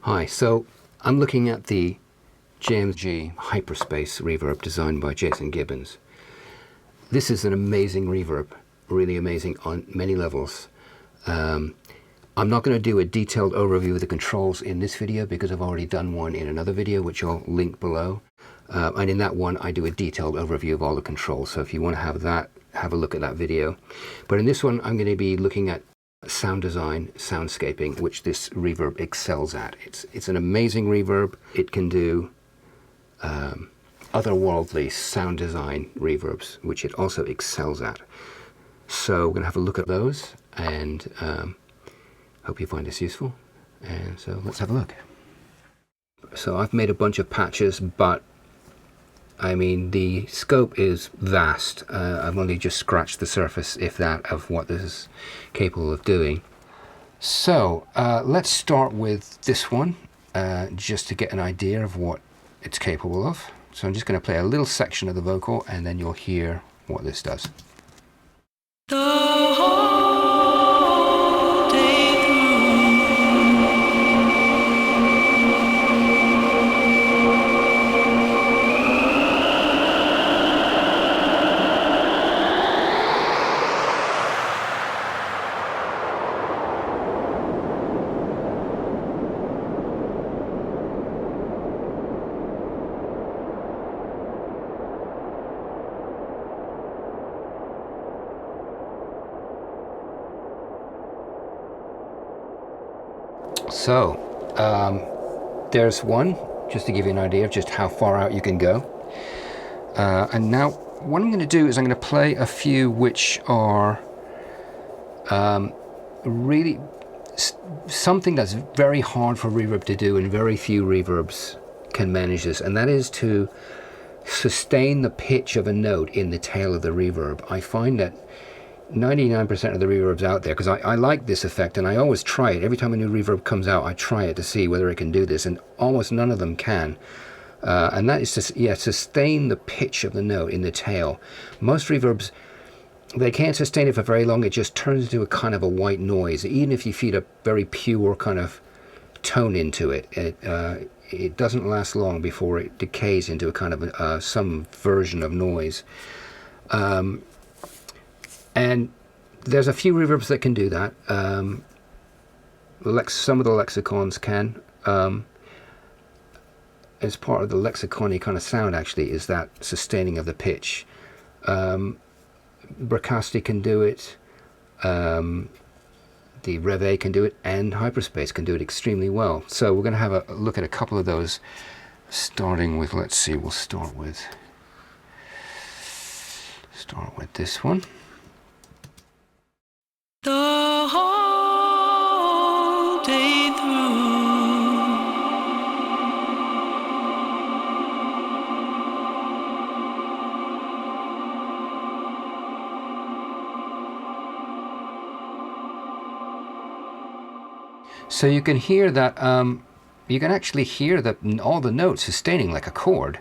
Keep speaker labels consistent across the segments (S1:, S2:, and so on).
S1: Hi, so I'm looking at the JMG Hyperspace reverb designed by Jason Gibbons. This is an amazing reverb, really amazing on many levels. I'm not going to do a detailed overview of the controls in this video because I've already done one in another video which I'll link below. And in that one I do a detailed overview of all the controls, so if you want to have that, have a look at that video. But in this one I'm going to be looking at sound design, soundscaping, which this reverb excels at. It's an amazing reverb. It can do otherworldly sound design reverbs, which it also excels at. So we're going to have a look at those, and hope you find this useful. And so let's have a look. So I've made a bunch of patches, but I mean the scope is vast. I've only just scratched the surface, if that, of what this is capable of doing. So let's start with this one, just to get an idea of what it's capable of. So I'm just going to play a little section of the vocal, and then you'll hear what this does. So there's one, just to give you an idea of just how far out you can go. And now what I'm going to do is I'm going to play a few which are really something that's very hard for reverb to do, and very few reverbs can manage this, and that is to sustain the pitch of a note in the tail of the reverb. I find that 99% of the reverbs out there, because I like this effect and I always try it. Every time a new reverb comes out, I try it to see whether it can do this, and almost none of them can. And that is to sustain the pitch of the note in the tail. Most reverbs, they can't sustain it for very long. It just turns into a kind of a white noise. Even if you feed a very pure kind of tone into it, it doesn't last long before it decays into a kind of some version of noise. And there's a few reverbs that can do that. Some of the lexicons can. As part of the lexicon-y kind of sound, actually, is that sustaining of the pitch. Bricasti can do it. The Reve can do it, and Hyperspace can do it extremely well. So we're going to have a look at a couple of those, starting with, let's see, we'll start with this one.
S2: The whole day through.
S1: So you can hear that, you can actually hear that all the notes sustaining like a chord.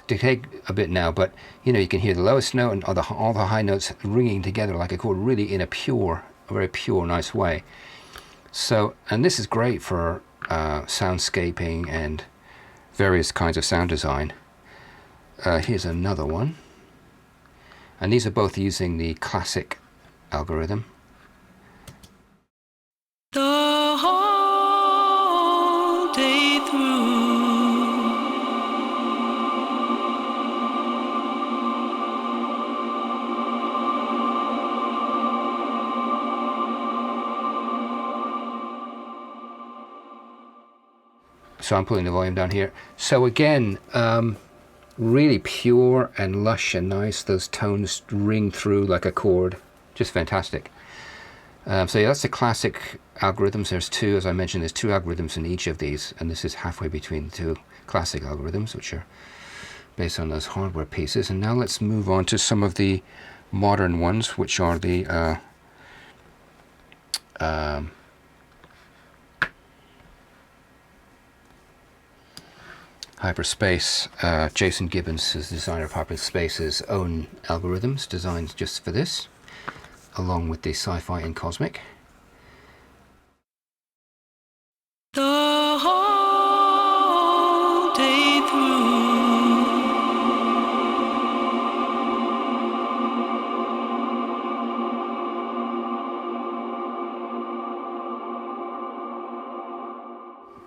S1: To take a bit now, but you know, you can hear the lowest note and all the high notes ringing together like a chord, really in a very pure, nice way. So, and this is great for soundscaping and various kinds of sound design. Here's another one, and these are both using the classic algorithm.
S2: The whole day through.
S1: So I'm pulling the volume down here. So again, really pure and lush and nice. Those tones ring through like a chord. Just fantastic. So yeah, that's the classic algorithms. There's two, as I mentioned, there's two algorithms in each of these, and this is halfway between the two classic algorithms, which are based on those hardware pieces. And now let's move on to some of the modern ones, which are the Hyperspace. Jason Gibbons is the designer of Hyperspace's own algorithms designed just for this, along with the Sci-Fi and Cosmic.
S2: through.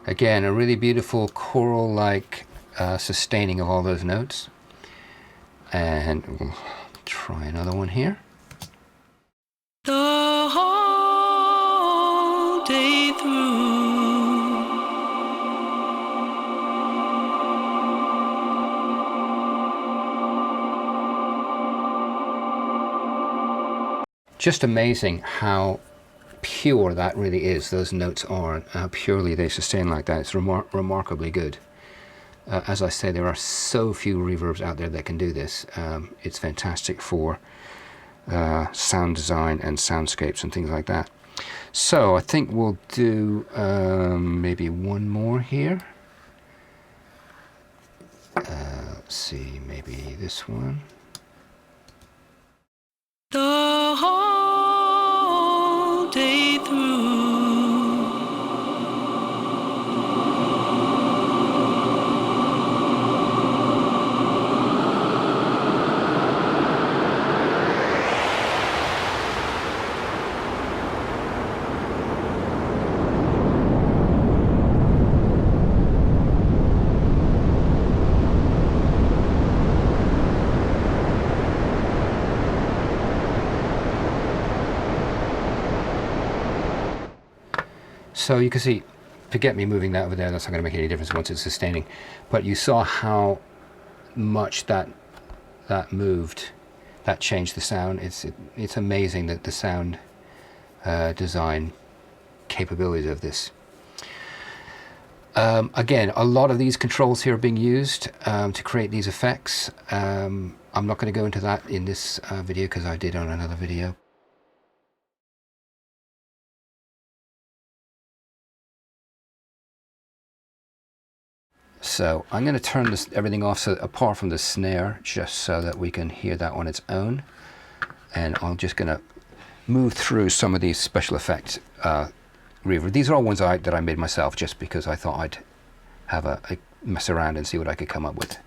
S1: Again, a really beautiful choral-like sustaining of all those notes. And we'll try another one here.
S2: The whole day through.
S1: Just amazing how pure that really is. Those notes are, how purely they sustain like that. It's remarkably good. As I say, there are so few reverbs out there that can do this. It's fantastic for sound design and soundscapes and things like that. So I think we'll do maybe one more here. Let's see, maybe this one.
S2: The whole day through.
S1: So you can see, forget me moving that over there, that's not going to make any difference once it's sustaining. But you saw how much that moved, that changed the sound. It's amazing that the sound design capabilities of this. Again, a lot of these controls here are being used to create these effects. I'm not going to go into that in this video because I did on another video. So I'm going to turn everything off, so apart from the snare, just so that we can hear that on its own. And I'm just going to move through some of these special effects reverb. These are all ones that I made myself, just because I thought I'd have a mess around and see what I could come up with.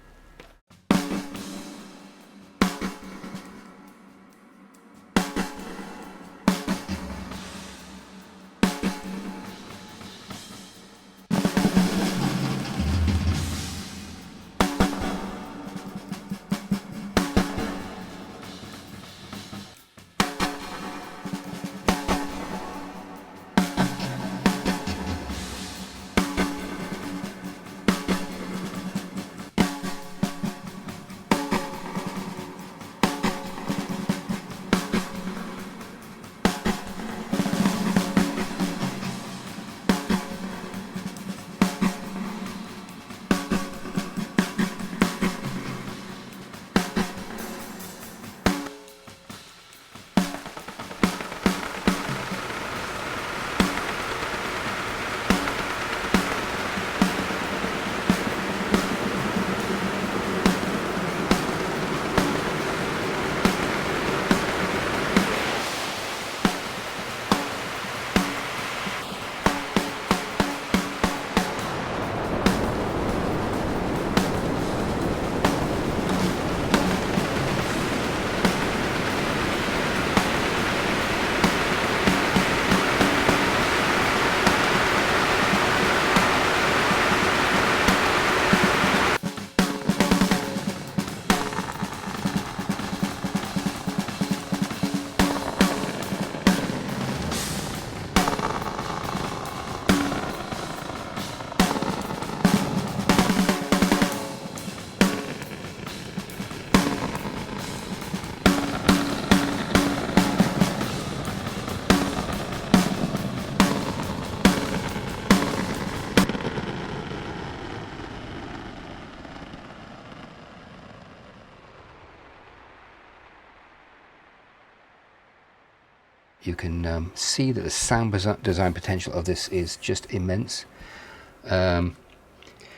S1: You can see that the sound design potential of this is just immense.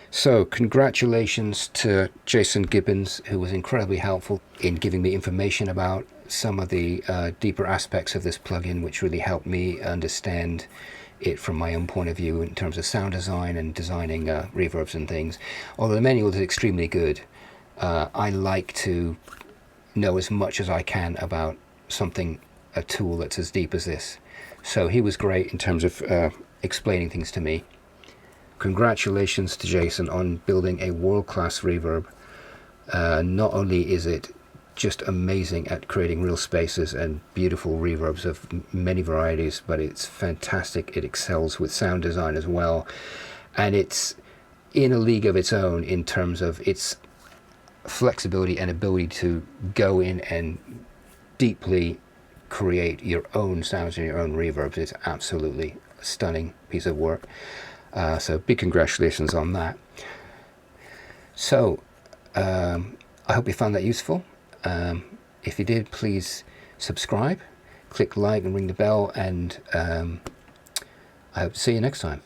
S1: So congratulations to Jason Gibbons, who was incredibly helpful in giving me information about some of the deeper aspects of this plugin, which really helped me understand it from my own point of view in terms of sound design and designing reverbs and things. Although the manual is extremely good, I like to know as much as I can about a tool that's as deep as this. So he was great in terms of explaining things to me. Congratulations to Jason on building a world-class reverb. Not only is it just amazing at creating real spaces and beautiful reverbs of many varieties, but it's fantastic. It excels with sound design as well, and it's in a league of its own in terms of its flexibility and ability to go in and deeply create your own sounds and your own reverbs. It's absolutely a stunning piece of work. So big congratulations on that. So I hope you found that useful. If you did, please subscribe, click like and ring the bell, and I hope to see you next time.